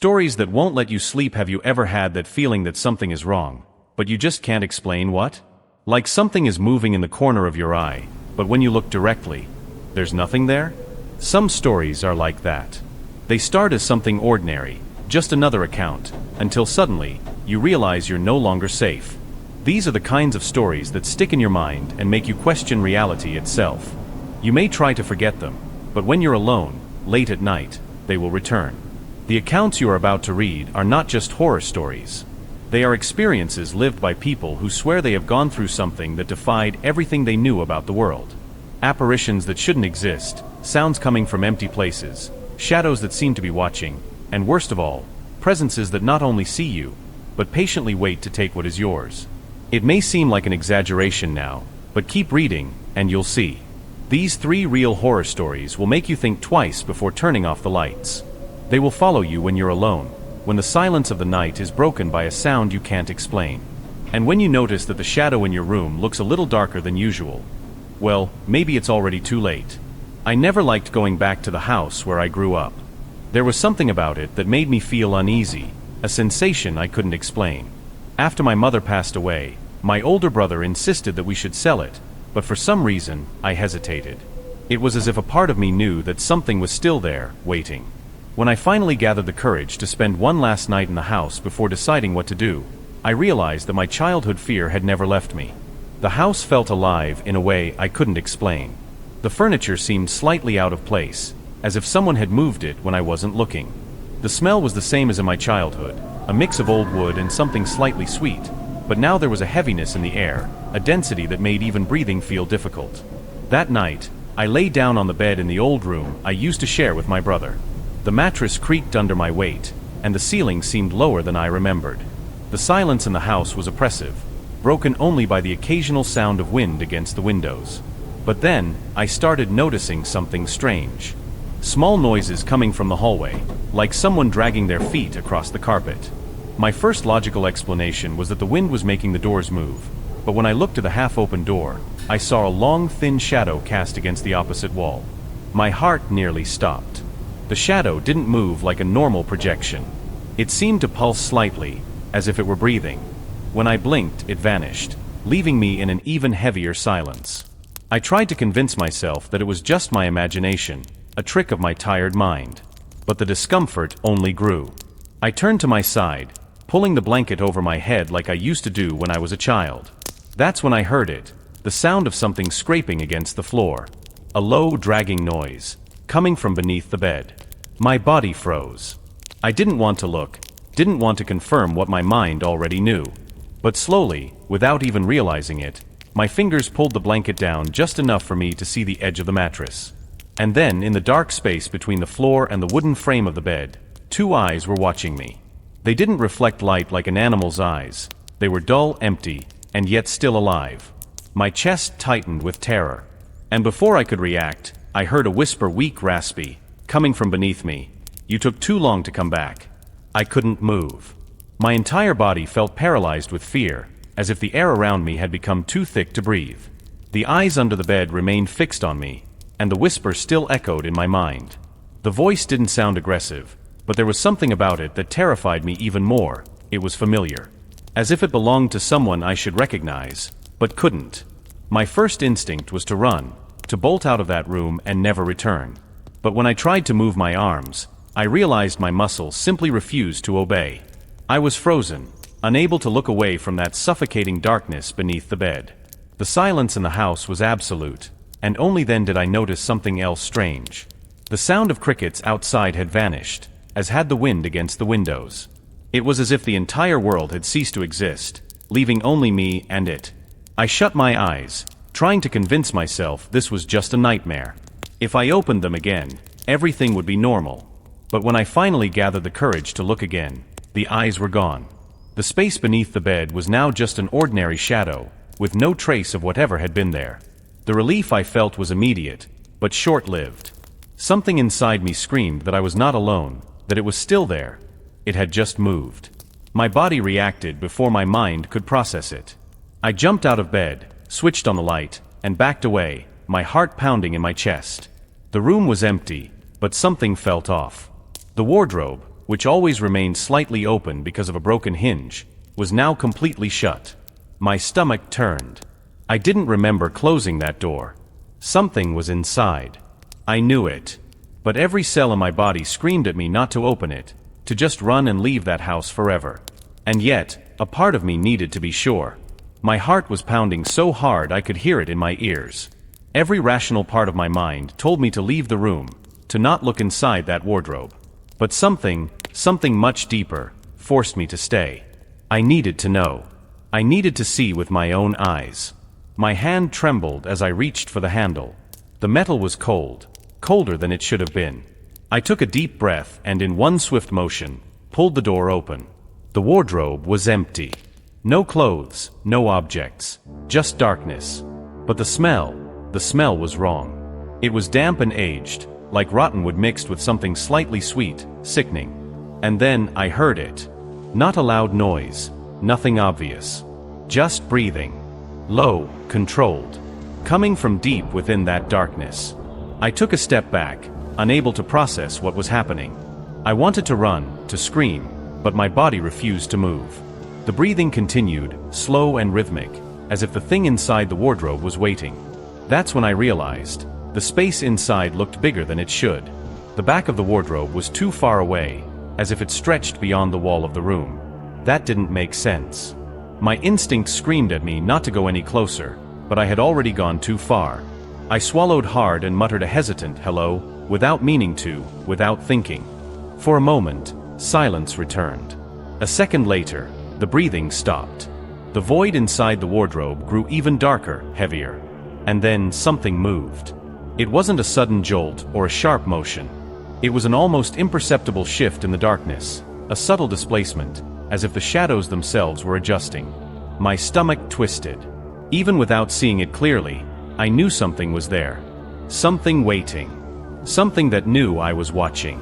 Stories that won't let you sleep. Have you ever had that feeling that something is wrong, but you just can't explain what? Like something is moving in the corner of your eye, but when you look directly, there's nothing there? Some stories are like that. They start as something ordinary, just another account, until suddenly, you realize you're no longer safe. These are the kinds of stories that stick in your mind and make you question reality itself. You may try to forget them, but when you're alone, late at night, they will return. The accounts you are about to read are not just horror stories. They are experiences lived by people who swear they have gone through something that defied everything they knew about the world. Apparitions that shouldn't exist, sounds coming from empty places, shadows that seem to be watching, and worst of all, presences that not only see you, but patiently wait to take what is yours. It may seem like an exaggeration now, but keep reading, and you'll see. These 3 real horror stories will make you think twice before turning off the lights. They will follow you when you're alone, when the silence of the night is broken by a sound you can't explain. And when you notice that the shadow in your room looks a little darker than usual. Well, maybe it's already too late. I never liked going back to the house where I grew up. There was something about it that made me feel uneasy, a sensation I couldn't explain. After my mother passed away, my older brother insisted that we should sell it, but for some reason, I hesitated. It was as if a part of me knew that something was still there, waiting. When I finally gathered the courage to spend one last night in the house before deciding what to do, I realized that my childhood fear had never left me. The house felt alive in a way I couldn't explain. The furniture seemed slightly out of place, as if someone had moved it when I wasn't looking. The smell was the same as in my childhood, a mix of old wood and something slightly sweet, but now there was a heaviness in the air, a density that made even breathing feel difficult. That night, I lay down on the bed in the old room I used to share with my brother. The mattress creaked under my weight, and the ceiling seemed lower than I remembered. The silence in the house was oppressive, broken only by the occasional sound of wind against the windows. But then, I started noticing something strange. Small noises coming from the hallway, like someone dragging their feet across the carpet. My first logical explanation was that the wind was making the doors move, but when I looked to the half-open door, I saw a long, thin shadow cast against the opposite wall. My heart nearly stopped. The shadow didn't move like a normal projection. It seemed to pulse slightly, as if it were breathing. When I blinked, it vanished, leaving me in an even heavier silence. I tried to convince myself that it was just my imagination, a trick of my tired mind. But the discomfort only grew. I turned to my side, pulling the blanket over my head like I used to do when I was a child. That's when I heard it, the sound of something scraping against the floor. A low, dragging noise, coming from beneath the bed. My body froze. I didn't want to look, didn't want to confirm what my mind already knew. But slowly, without even realizing it, my fingers pulled the blanket down just enough for me to see the edge of the mattress. And then, in the dark space between the floor and the wooden frame of the bed, 2 eyes were watching me. They didn't reflect light like an animal's eyes. They were dull, empty, and yet still alive. My chest tightened with terror. And before I could react, I heard a whisper, weak, raspy, coming from beneath me. "You took too long to come back." I couldn't move. My entire body felt paralyzed with fear, as if the air around me had become too thick to breathe. The eyes under the bed remained fixed on me, and the whisper still echoed in my mind. The voice didn't sound aggressive, but there was something about it that terrified me even more. It was familiar. As if it belonged to someone I should recognize, but couldn't. My first instinct was to run, to bolt out of that room and never return. But when I tried to move my arms, I realized my muscles simply refused to obey. I was frozen, unable to look away from that suffocating darkness beneath the bed. The silence in the house was absolute, and only then did I notice something else strange. The sound of crickets outside had vanished, as had the wind against the windows. It was as if the entire world had ceased to exist, leaving only me and it. I shut my eyes, trying to convince myself this was just a nightmare. If I opened them again, everything would be normal. But when I finally gathered the courage to look again, the eyes were gone. The space beneath the bed was now just an ordinary shadow, with no trace of whatever had been there. The relief I felt was immediate, but short-lived. Something inside me screamed that I was not alone, that it was still there. It had just moved. My body reacted before my mind could process it. I jumped out of bed, switched on the light, and backed away, my heart pounding in my chest. The room was empty, but something felt off. The wardrobe, which always remained slightly open because of a broken hinge, was now completely shut. My stomach turned. I didn't remember closing that door. Something was inside. I knew it. But every cell in my body screamed at me not to open it, to just run and leave that house forever. And yet, a part of me needed to be sure. My heart was pounding so hard I could hear it in my ears. Every rational part of my mind told me to leave the room, to not look inside that wardrobe. But something much deeper, forced me to stay. I needed to know. I needed to see with my own eyes. My hand trembled as I reached for the handle. The metal was cold, colder than it should have been. I took a deep breath and in one swift motion, pulled the door open. The wardrobe was empty. No clothes, no objects, just darkness. But the smell was wrong. It was damp and aged, like rotten wood mixed with something slightly sweet, sickening. And then I heard it. Not a loud noise, nothing obvious. Just breathing. Low, controlled. Coming from deep within that darkness. I took a step back, unable to process what was happening. I wanted to run, to scream, but my body refused to move. The breathing continued, slow and rhythmic, as if the thing inside the wardrobe was waiting. That's when I realized. The space inside looked bigger than it should. The back of the wardrobe was too far away, as if it stretched beyond the wall of the room. That didn't make sense. My instinct screamed at me not to go any closer, but I had already gone too far. I swallowed hard and muttered a hesitant hello, without meaning to, without thinking. For a moment, silence returned. A second later, the breathing stopped. The void inside the wardrobe grew even darker, heavier. And then something moved. It wasn't a sudden jolt or a sharp motion. It was an almost imperceptible shift in the darkness, a subtle displacement, as if the shadows themselves were adjusting. My stomach twisted. Even without seeing it clearly, I knew something was there. Something waiting. Something that knew I was watching.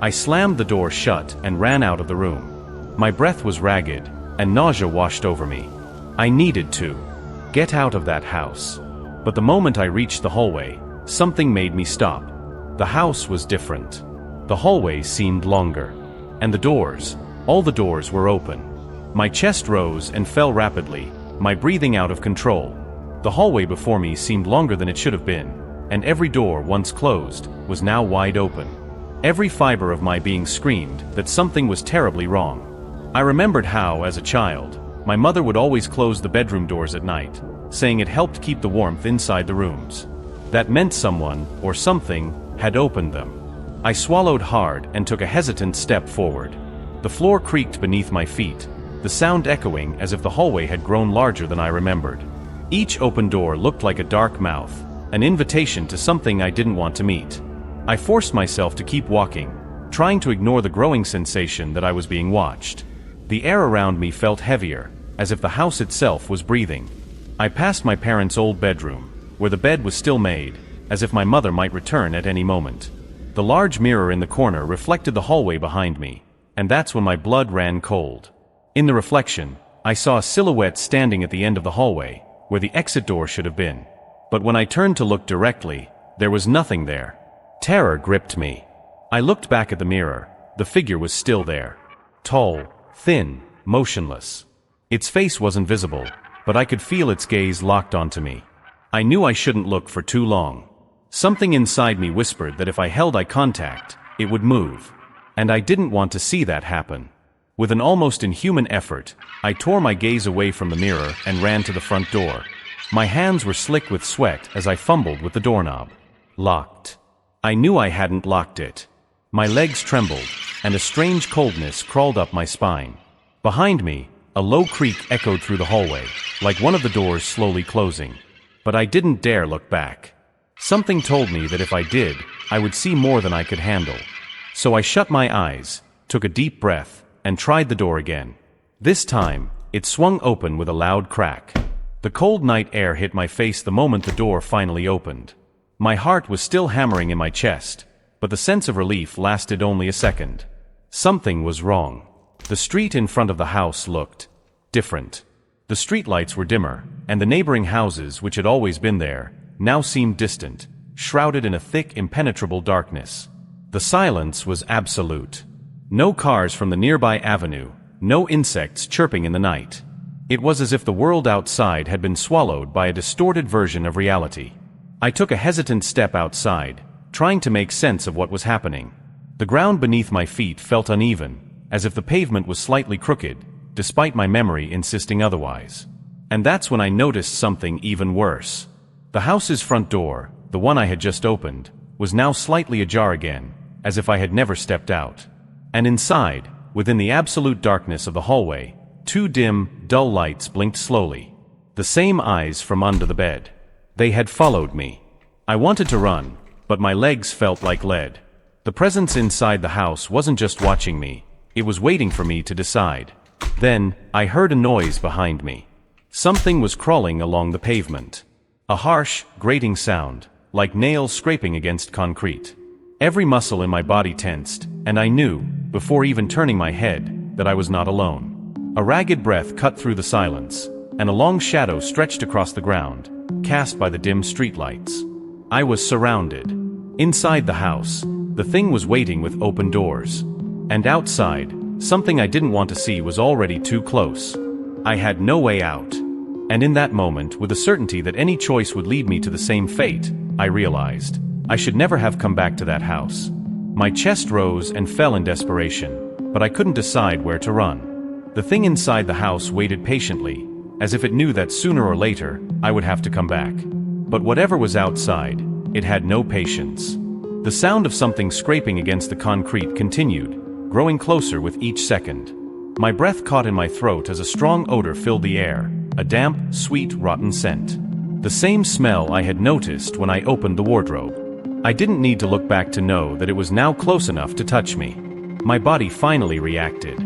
I slammed the door shut and ran out of the room. My breath was ragged, and nausea washed over me. I needed to get out of that house. But the moment I reached the hallway, something made me stop. The house was different. The hallway seemed longer. And the doors, all the doors were open. My chest rose and fell rapidly, my breathing out of control. The hallway before me seemed longer than it should have been, and every door once closed was now wide open. Every fiber of my being screamed that something was terribly wrong. I remembered how, as a child, my mother would always close the bedroom doors at night, saying it helped keep the warmth inside the rooms. That meant someone, or something, had opened them. I swallowed hard and took a hesitant step forward. The floor creaked beneath my feet, the sound echoing as if the hallway had grown larger than I remembered. Each open door looked like a dark mouth, an invitation to something I didn't want to meet. I forced myself to keep walking, trying to ignore the growing sensation that I was being watched. The air around me felt heavier, as if the house itself was breathing. I passed my parents' old bedroom, where the bed was still made, as if my mother might return at any moment. The large mirror in the corner reflected the hallway behind me, and that's when my blood ran cold. In the reflection, I saw a silhouette standing at the end of the hallway, where the exit door should have been. But when I turned to look directly, there was nothing there. Terror gripped me. I looked back at the mirror. The figure was still there. Tall, thin, motionless. Its face wasn't visible, but I could feel its gaze locked onto me. I knew I shouldn't look for too long. Something inside me whispered that if I held eye contact, it would move. And I didn't want to see that happen. With an almost inhuman effort, I tore my gaze away from the mirror and ran to the front door. My hands were slick with sweat as I fumbled with the doorknob. Locked. I knew I hadn't locked it. My legs trembled, and a strange coldness crawled up my spine. Behind me, a low creak echoed through the hallway, like one of the doors slowly closing. But I didn't dare look back. Something told me that if I did, I would see more than I could handle. So I shut my eyes, took a deep breath, and tried the door again. This time, it swung open with a loud crack. The cold night air hit my face the moment the door finally opened. My heart was still hammering in my chest, but the sense of relief lasted only a second. Something was wrong. The street in front of the house looked different. The streetlights were dimmer, and the neighboring houses, which had always been there, now seemed distant, shrouded in a thick, impenetrable darkness. The silence was absolute. No cars from the nearby avenue, no insects chirping in the night. It was as if the world outside had been swallowed by a distorted version of reality. I took a hesitant step outside, trying to make sense of what was happening. The ground beneath my feet felt uneven, as if the pavement was slightly crooked, despite my memory insisting otherwise. And that's when I noticed something even worse. The house's front door, the one I had just opened, was now slightly ajar again, as if I had never stepped out. And inside, within the absolute darkness of the hallway, two dim, dull lights blinked slowly. The same eyes from under the bed. They had followed me. I wanted to run, but my legs felt like lead. The presence inside the house wasn't just watching me, it was waiting for me to decide. Then, I heard a noise behind me. Something was crawling along the pavement. A harsh, grating sound, like nails scraping against concrete. Every muscle in my body tensed, and I knew, before even turning my head, that I was not alone. A ragged breath cut through the silence, and a long shadow stretched across the ground, cast by the dim streetlights. I was surrounded. Inside the house, the thing was waiting with open doors. And outside, something I didn't want to see was already too close. I had no way out. And in that moment, with the certainty that any choice would lead me to the same fate, I realized I should never have come back to that house. My chest rose and fell in desperation, but I couldn't decide where to run. The thing inside the house waited patiently, as if it knew that sooner or later, I would have to come back. But whatever was outside, it had no patience. The sound of something scraping against the concrete continued, growing closer with each second. My breath caught in my throat as a strong odor filled the air, a damp, sweet, rotten scent. The same smell I had noticed when I opened the wardrobe. I didn't need to look back to know that it was now close enough to touch me. My body finally reacted.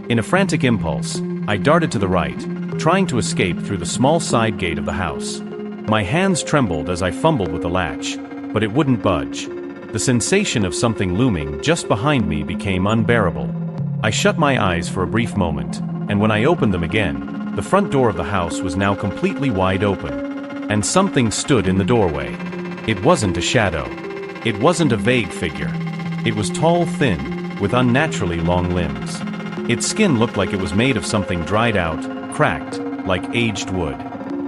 In a frantic impulse, I darted to the right, trying to escape through the small side gate of the house. My hands trembled as I fumbled with the latch, but it wouldn't budge. The sensation of something looming just behind me became unbearable. I shut my eyes for a brief moment, and when I opened them again, the front door of the house was now completely wide open. And something stood in the doorway. It wasn't a shadow. It wasn't a vague figure. It was tall, thin, with unnaturally long limbs. Its skin looked like it was made of something dried out, cracked, like aged wood.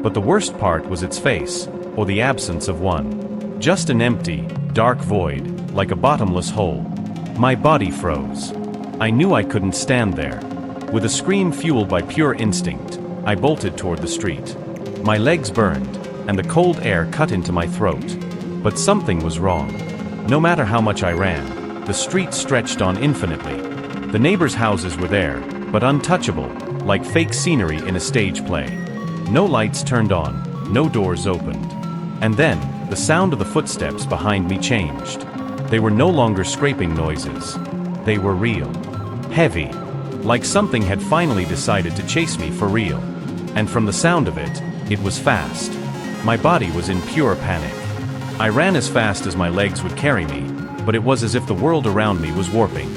But the worst part was its face, or the absence of one. Just an empty, dark void, like a bottomless hole. My body froze. I knew I couldn't stand there. With a scream fueled by pure instinct, I bolted toward the street. My legs burned, and the cold air cut into my throat. But something was wrong. No matter how much I ran, the street stretched on infinitely. The neighbors' houses were there, but untouchable, like fake scenery in a stage play. No lights turned on, no doors opened. And then, the sound of the footsteps behind me changed. They were no longer scraping noises. They were real. Heavy. Like something had finally decided to chase me for real. And from the sound of it, it was fast. My body was in pure panic. I ran as fast as my legs would carry me, but it was as if the world around me was warping.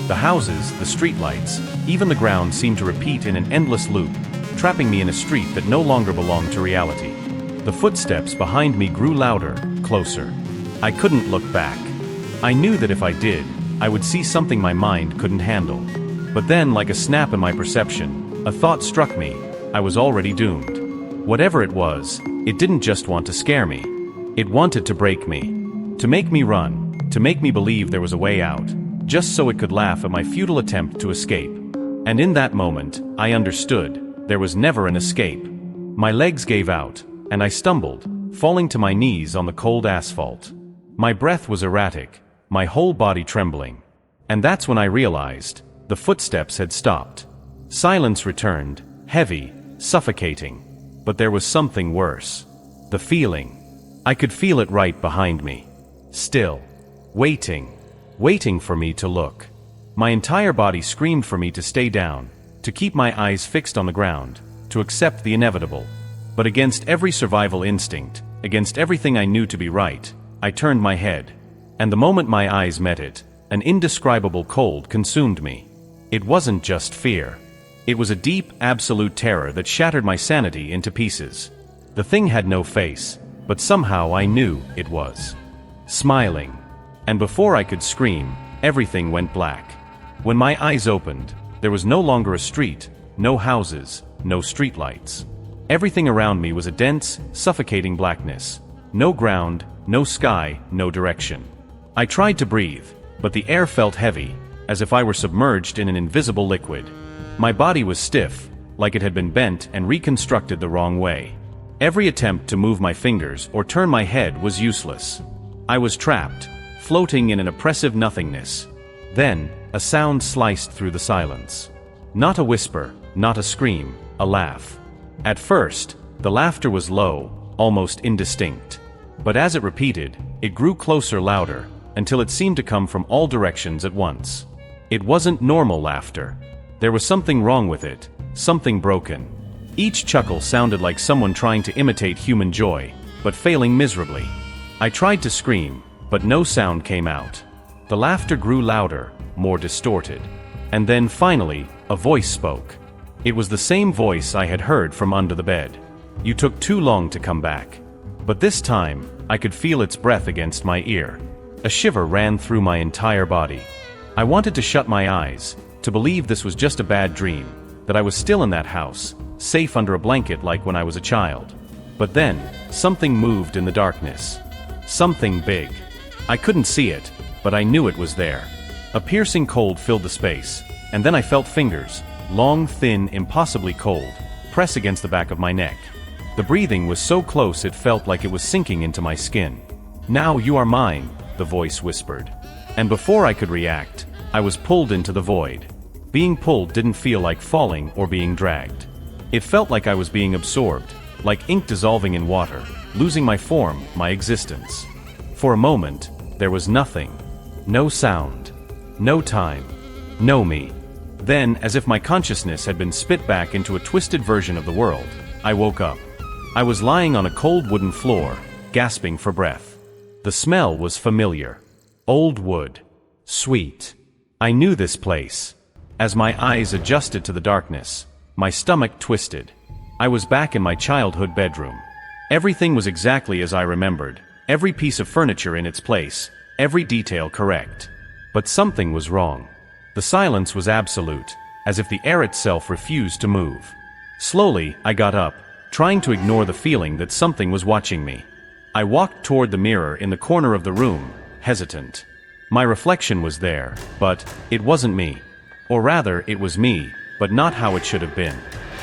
The houses, the streetlights, even the ground seemed to repeat in an endless loop, trapping me in a street that no longer belonged to reality. The footsteps behind me grew louder, closer. I couldn't look back. I knew that if I did, I would see something my mind couldn't handle. But then, like a snap in my perception, a thought struck me. I was already doomed. Whatever it was, it didn't just want to scare me. It wanted to break me. To make me run. To make me believe there was a way out. Just so it could laugh at my futile attempt to escape. And in that moment, I understood. There was never an escape. My legs gave out, and I stumbled, falling to my knees on the cold asphalt. My breath was erratic, my whole body trembling. And that's when I realized, the footsteps had stopped. Silence returned, heavy, suffocating. But there was something worse. The feeling. I could feel it right behind me. Still. Waiting. Waiting for me to look. My entire body screamed for me to stay down, to keep my eyes fixed on the ground, to accept the inevitable. But against every survival instinct, against everything I knew to be right, I turned my head. And the moment my eyes met it, an indescribable cold consumed me. It wasn't just fear. It was a deep, absolute terror that shattered my sanity into pieces. The thing had no face, but somehow I knew it was smiling. And before I could scream, everything went black. When my eyes opened, there was no longer a street, no houses, no streetlights. Everything around me was a dense, suffocating blackness. No ground, no sky, no direction. I tried to breathe, but the air felt heavy, as if I were submerged in an invisible liquid. My body was stiff, like it had been bent and reconstructed the wrong way. Every attempt to move my fingers or turn my head was useless. I was trapped, floating in an oppressive nothingness. Then, a sound sliced through the silence. Not a whisper, not a scream, a laugh. At first, the laughter was low, almost indistinct. But as it repeated, it grew closer, louder, until it seemed to come from all directions at once. It wasn't normal laughter. There was something wrong with it, something broken. Each chuckle sounded like someone trying to imitate human joy, but failing miserably. I tried to scream, but no sound came out. The laughter grew louder, more distorted. And then finally, a voice spoke. It was the same voice I had heard from under the bed. "You took too long to come back." But this time, I could feel its breath against my ear. A shiver ran through my entire body. I wanted to shut my eyes, to believe this was just a bad dream, that I was still in that house, safe under a blanket like when I was a child. But then, something moved in the darkness. Something big. I couldn't see it, but I knew it was there. A piercing cold filled the space, and then I felt fingers, long, thin, impossibly cold, press against the back of my neck. The breathing was so close it felt like it was sinking into my skin. "Now you are mine," the voice whispered. And before I could react, I was pulled into the void. Being pulled didn't feel like falling or being dragged. It felt like I was being absorbed, like ink dissolving in water, losing my form, my existence. For a moment, there was nothing. No sound. No time. No me. Then, as if my consciousness had been spit back into a twisted version of the world, I woke up. I was lying on a cold wooden floor, gasping for breath. The smell was familiar. Old wood. Sweet. I knew this place. As my eyes adjusted to the darkness, my stomach twisted. I was back in my childhood bedroom. Everything was exactly as I remembered, every piece of furniture in its place, every detail correct. But something was wrong. The silence was absolute, as if the air itself refused to move. Slowly, I got up, trying to ignore the feeling that something was watching me. I walked toward the mirror in the corner of the room, hesitant. My reflection was there, but it wasn't me. Or rather, it was me, but not how it should have been.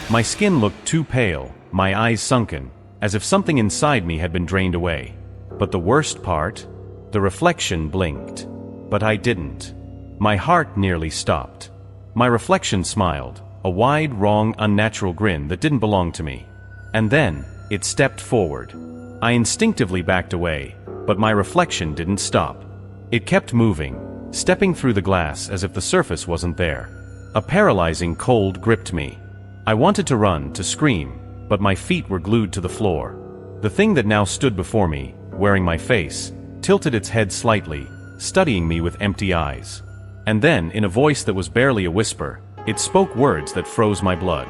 My skin looked too pale, my eyes sunken, as if something inside me had been drained away. But the worst part? The reflection blinked. But I didn't. My heart nearly stopped. My reflection smiled, a wide, wrong, unnatural grin that didn't belong to me. And then, it stepped forward. I instinctively backed away, but my reflection didn't stop. It kept moving, stepping through the glass as if the surface wasn't there. A paralyzing cold gripped me. I wanted to run, to scream, but my feet were glued to the floor. The thing that now stood before me, wearing my face, tilted its head slightly, studying me with empty eyes. And then, in a voice that was barely a whisper, it spoke words that froze my blood.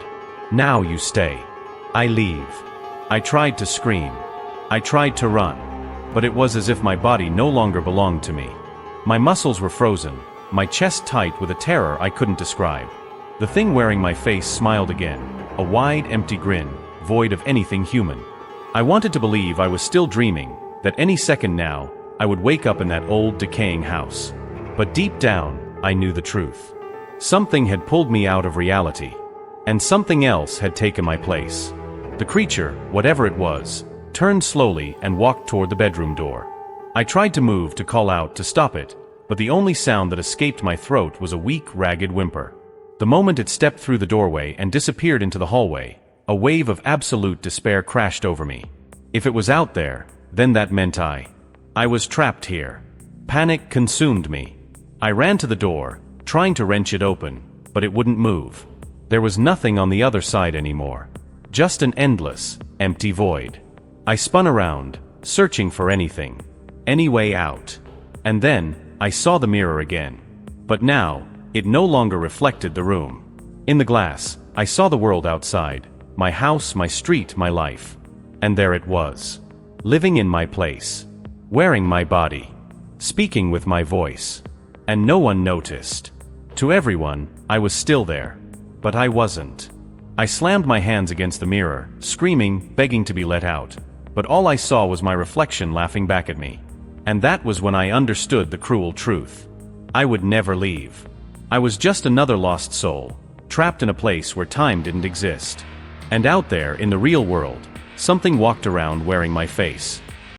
"Now you stay. I leave." I tried to scream. I tried to run. But it was as if my body no longer belonged to me. My muscles were frozen, my chest tight with a terror I couldn't describe. The thing wearing my face smiled again, a wide, empty grin, void of anything human. I wanted to believe I was still dreaming, that any second now, I would wake up in that old, decaying house. But deep down, I knew the truth. Something had pulled me out of reality, and something else had taken my place. The creature, whatever it was, turned slowly and walked toward the bedroom door. I tried to move, to call out, to stop it, but the only sound that escaped my throat was a weak, ragged whimper. The moment it stepped through the doorway and disappeared into the hallway, a wave of absolute despair crashed over me. If it was out there, then that meant I was trapped here. Panic consumed me. I ran to the door, trying to wrench it open, but it wouldn't move. There was nothing on the other side anymore. Just an endless, empty void. I spun around, searching for anything, any way out. And then, I saw the mirror again. But now, it no longer reflected the room. In the glass, I saw the world outside, my house, my street, my life. And there it was. Living in my place. Wearing my body. Speaking with my voice. And no one noticed. To everyone, I was still there. But I wasn't. I slammed my hands against the mirror, screaming, begging to be let out. But all I saw was my reflection laughing back at me. And that was when I understood the cruel truth. I would never leave. I was just another lost soul, trapped in a place where time didn't exist. And out there, in the real world, something walked around wearing my face.